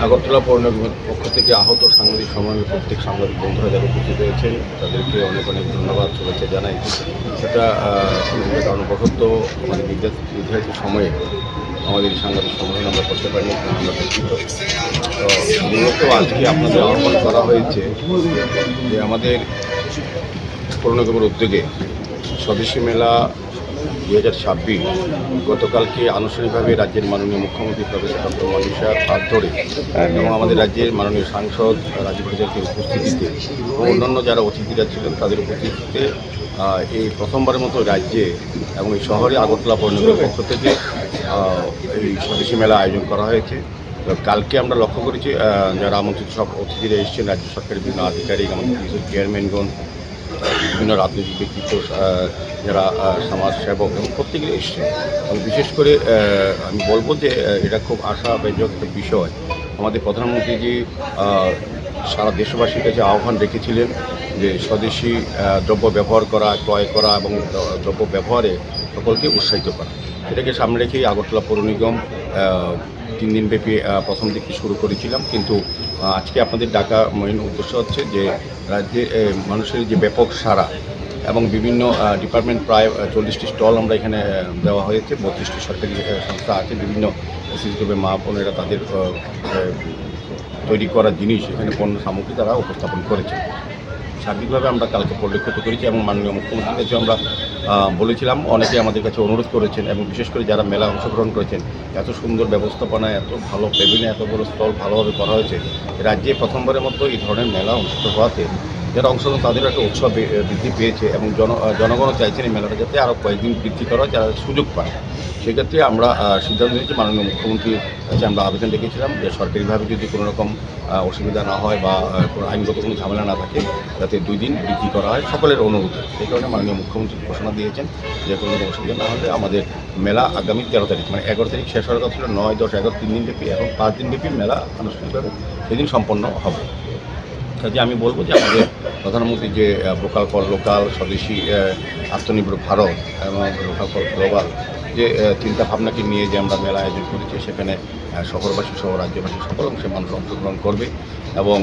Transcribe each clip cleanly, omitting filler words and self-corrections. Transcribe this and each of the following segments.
আগরতলা পৌর নিগমের পক্ষ থেকে আহত সাংবাদিক সম্মেলনের প্রত্যেক সাংবাদিক বন্ধুরা যারা উপস্থিত হয়েছেন তাদেরকে অনেক অনেক ধন্যবাদ শুভেচ্ছা জানাই। সেটা বিভিন্ন কারণবশত আমাদের নির্ধারিত সময়ে আমাদের সাংবাদিক সম্মেলন আমরা করতে পারিনি, আমরা দুঃখিত। তো মূলত আজকে আপনাদের আহ্বান করা হয়েছে যে আমাদের পৌর নিগমের উদ্যোগে স্বদেশী মেলা 2026 গতকালকে আনুষ্ঠানিকভাবে রাজ্যের মাননীয় মুখ্যমন্ত্রী প্রফেসর ডক্টর মানিক সাহের হাত ধরে এবং আমাদের রাজ্যের মাননীয় সাংসদ রাজীব হাজারকের উপস্থিতিতে এবং অন্যান্য যারা অতিথিরা ছিলেন তাদের উপস্থিতিতে এই প্রথমবারের মতো রাজ্যে এবং এই শহরে আগরতলা পৌর নিগমের পক্ষ থেকে এই স্বদেশী মেলা আয়োজন করা হয়েছে। তো কালকে আমরা লক্ষ্য করেছি যারা আমন্ত্রিত সব অতিথিরা এসেছেন, রাজ্য সরকারের বিভিন্ন আধিকারিক, আমাদের চেয়ারম্যানগণ, বিভিন্ন রাজনৈতিক ব্যক্তিত্ব, যারা সমাজসেবক এবং প্রত্যেকেই এসছে। বিশেষ করে আমি বলবো যে এটা খুব আশাব্যঞ্জক একটা বিষয়। আমাদের প্রধানমন্ত্রীজি সারা দেশবাসীর কাছে আহ্বান রেখেছিলেন যে স্বদেশি দ্রব্য ব্যবহার করা, ক্রয় করা এবং দ্রব্য ব্যবহারে সকলকে উৎসাহিত করা। এটাকে সামনে রেখেই আগরতলা পৌর নিগম 3 দিনব্যাপী প্রথম দিকে শুরু করেছিলাম, কিন্তু আজকে আপনাদের ডাকা মেইন উদ্দেশ্য হচ্ছে যে রাজ্যে মানুষের যে ব্যাপক সাড়া এবং বিভিন্ন ডিপার্টমেন্ট প্রায় 40টি স্টল আমরা এখানে দেওয়া হয়েছে। 32টি সরকারি সংস্থা আছে, বিভিন্ন বিশেষ করে মা বোনেরা তাদের তৈরি করা জিনিস এখানে পণ্য সামগ্রী তারা উপস্থাপন করেছে। সার্বিকভাবে আমরা কালকে পরিলক্ষিত করেছি এবং মাননীয় মুখ্যমন্ত্রীর কাছে আমরা বলেছিলাম, অনেকে আমাদের কাছে অনুরোধ করেছেন এবং বিশেষ করে যারা মেলা অংশগ্রহণ করেছেন, এত সুন্দর ব্যবস্থাপনা, এত ভালো কেবিনে, এত বড় স্টল ভালোভাবে করা হয়েছে। রাজ্যে প্রথমবারের মতো এই ধরনের মেলা অনুষ্ঠিত হওয়াতে যারা অংশগ্রহণ তাদের একটা উৎসব বৃদ্ধি পেয়েছে এবং জনগণও চাইছেন এই মেলাটা যাতে আরও কয়েকদিন বৃদ্ধি করা যারা সুযোগ পায়। সেক্ষেত্রে আমরা সিদ্ধান্ত নিয়েছি, মাননীয় মুখ্যমন্ত্রীর কাছে আমরা আবেদন রেখেছিলাম যে সরকারিভাবে যদি কোনো রকম অসুবিধা না হয় বা কোনো আইনগত কোনো ঝামেলা না থাকে যাতে 2 দিন বৃদ্ধি করা হয় সকলের অনুরোধে। সেই কারণে মাননীয় মুখ্যমন্ত্রী ঘোষণা দিয়েছেন যে কোনো রকম অসুবিধা না হলে আমাদের মেলা আগামী 13 তারিখ, মানে 11 তারিখ শেষ হওয়ার কথা ছিল, 9, 10, 11, 3 দিনব্যাপী, এখন 5 দিনব্যাপী মেলা আনুষ্ঠানিকভাবে সেদিন সম্পন্ন হবে। কাজে আমি বলবো যে আমাদের প্রধানমন্ত্রী যে ভোকাল ফর লোকাল, স্বদেশী আত্মনির্ভর ভারত এবং লোকাল ফর গ্লোবাল যে চিন্তা ভাবনাকে নিয়ে যে আমরা মেলা আয়োজন করেছি, সেখানে শহরবাসী সহ রাজ্যবাসী সকল অংশের মানুষ অংশগ্রহণ করবে এবং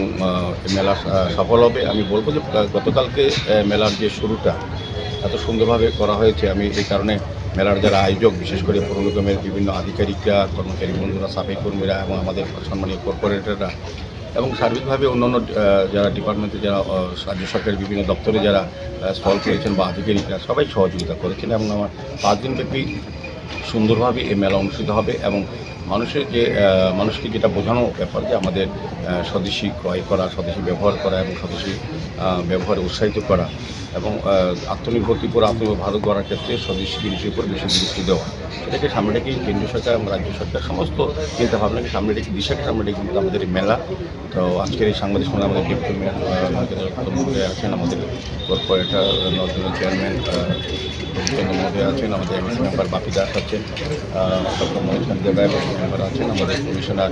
মেলা সফল হবে। আমি বলবো যে গতকালকে মেলার যে শুরুটা এত সুন্দরভাবে করা হয়েছে, আমি এই কারণে মেলার যারা আয়োজক, বিশেষ করে পৌর নিগমের বিভিন্ন আধিকারিকরা, কর্মচারী বন্ধুরা, সাফাই কর্মীরা এবং আমাদের সম্মানীয় কর্পোরেটররা এবং সার্বিকভাবে অন্যান্য যারা ডিপার্টমেন্টে, যারা রাজ্য সরকারের বিভিন্ন দপ্তরে যারা স্টল করেছেন বা আধিকারিকরা সবাই সহযোগিতা করেছেন এবং আমার 5 দিনব্যাপী সুন্দরভাবে এই মেলা অনুষ্ঠিত হবে এবং মানুষকে যেটা বোঝানো ব্যাপার যে আমাদের স্বদেশী ক্রয় করা, স্বদেশী ব্যবহার করা এবং স্বদেশী ব্যবহারে উৎসাহিত করা এবং আত্মনির্ভরশীল করে আত্মনির্ভর ভারত গড়ার ক্ষেত্রে স্বদেশী জিনিসের উপর বেশি গুরুত্ব দেওয়া। এটাকে সামনে রেখে কেন্দ্রীয় সরকার এবং রাজ্য সরকার সমস্ত চিন্তাভাবনাকে সামনে রেখে, দিশাকে সামনে রেখে কিন্তু আমাদের এই মেলা। তো আজকের এই সাংবাদিক সম্মেলনে আমাদের ডেপুটি মেয়র মহোদয় আছেন, আমাদের কর্পোরেটর নজরুল চেয়ারম্যান মহোদয় আছেন, আমাদের এমএসি মেম্বার বাপি দাস আছেন, ডক্টর মনোজ দেবায় মেম্বার আছেন, আমাদের কমিশনার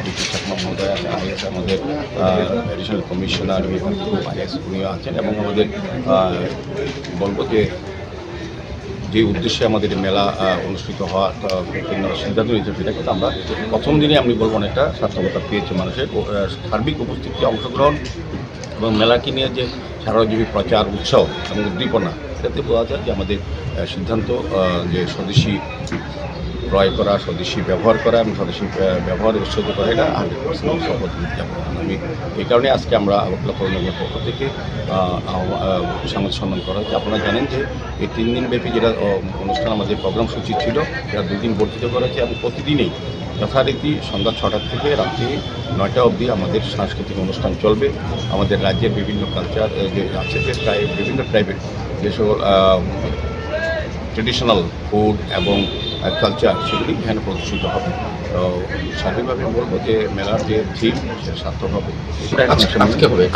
ডিপি চাকমা মহোদয় আছেন, আইএস আমাদের অ্যাডিশনাল কমিশনার আইএস উনিও আছেন এবং আমাদের বলবো যে উদ্দেশ্যে আমাদের মেলা অনুষ্ঠিত হওয়ার সিদ্ধান্ত নিয়েছে, সেটা কিন্তু আমরা প্রথম দিনে আমি বলবো অনেকটা সার্থকতা পেয়েছে। মানুষের সার্বিক উপস্থিতি, অংশগ্রহণ এবং মেলাকে নিয়ে যে সারাজীবী প্রচার, উৎসব এবং উদ্দীপনা, এটাতে বোঝা যায় যে আমাদের সিদ্ধান্ত যে স্বদেশী ক্রয় করা, স্বদেশী ব্যবহার করা এবং স্বদেশী ব্যবহারে উৎসাহিত করা, এটা 100% সফল যাবে। আমি এই কারণে আজকে আমরা আগরতলা পৌর নিগমের পক্ষ থেকে সাংবাদিক সম্মেলন করা হয়েছে। আপনারা জানেন যে এই 3 দিনব্যাপী যেটা অনুষ্ঠান আমাদের প্রোগ্রাম সূচি ছিল, সেটা 2 দিন বর্ধিত করা হয়েছে এবং প্রতিদিনেই যথারীতি সন্ধ্যা 6টা থেকে রাত্রি 9টা অবধি আমাদের সাংস্কৃতিক অনুষ্ঠান চলবে। আমাদের রাজ্যের বিভিন্ন কালচার যে আছে, যে প্রায় বিভিন্ন প্রাইভেট যে সকল ট্রেডিশনাল ফুড এবং কালচার, সেগুলি এখানে প্রদর্শিত হবে। তো সার্বিকভাবে বলবো যে মেলার যে থিম সেটা সার্থক হবে।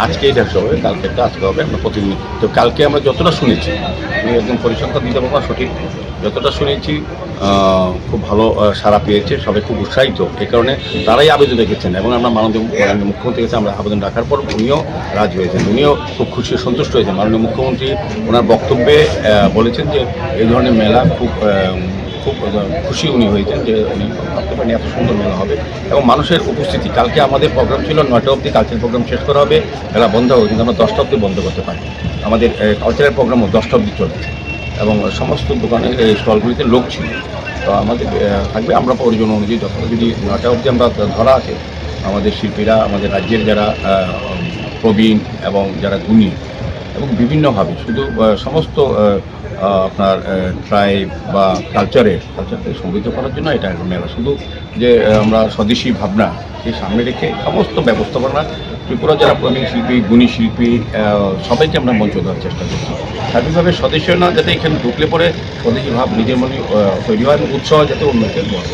আজকে এটা হবে, কালকে একটা আজকে হবে, আমরা প্রতিদিন। তো কালকে আমরা যতটা শুনেছি, আমি একদম পরিসংখ্যান দিতে পারবো না সঠিক, যতটা শুনেছি খুব ভালো সাড়া পেয়েছে, সবাই খুব উৎসাহিত। এই কারণে তারাই আবেদন রেখেছেন এবং আমরা মাননীয় মুখ্যমন্ত্রীর কাছে আমরা আবেদন রাখার পর উনিও রাজি হয়েছেন, উনিও খুব খুশি সন্তুষ্ট হয়েছেন। মাননীয় মুখ্যমন্ত্রী ওনার বক্তব্যে বলেছেন যে এই ধরনের মেলা খুব খুব খুশি উনি হয়েছেন যে উনি ভাবতে পারেন এত সুন্দর মেলা হবে এবং মানুষের উপস্থিতি। কালকে আমাদের প্রোগ্রাম ছিল 9টা অবধি কালচারাল প্রোগ্রাম শেষ করা হবে, মেলা বন্ধ হবে, কিন্তু আমরা 10টা অবধি বন্ধ করতে পারি। আমাদের কালচারাল প্রোগ্রামও 10টা অবধি চলেছে এবং সমস্ত দোকানে এই স্টলগুলিতে লোক ছিল। তো আমাদের থাকবে, আমরা প্রয়োজন অনুযায়ী যখন যদি 9টা অবধি আমরা ধরা আছে, আমাদের শিল্পীরা, আমাদের রাজ্যের যারা প্রবীণ এবং যারা গুণী এবং বিভিন্নভাবে শুধু সমস্ত আপনার ট্রাইব বা কালচারকে সমৃদ্ধ করার জন্য এটা একটা মেলা। শুধু যে আমরা স্বদেশী ভাবনা এই সামনে রেখে সমস্ত ব্যবস্থাপনা ত্রিপুরা যারা প্রবীণ শিল্পী, গুণী শিল্পী, সবাইকে আমরা মঞ্চ দেওয়ার চেষ্টা করছি। স্বাভাবিকভাবে স্বদেশীয় না, যাতে এখানে ঢুকলে পরে স্বদেশী ভাব নিজের মনে তৈরি হয় এবং উৎসাহ যাতে অন্যকে বড়।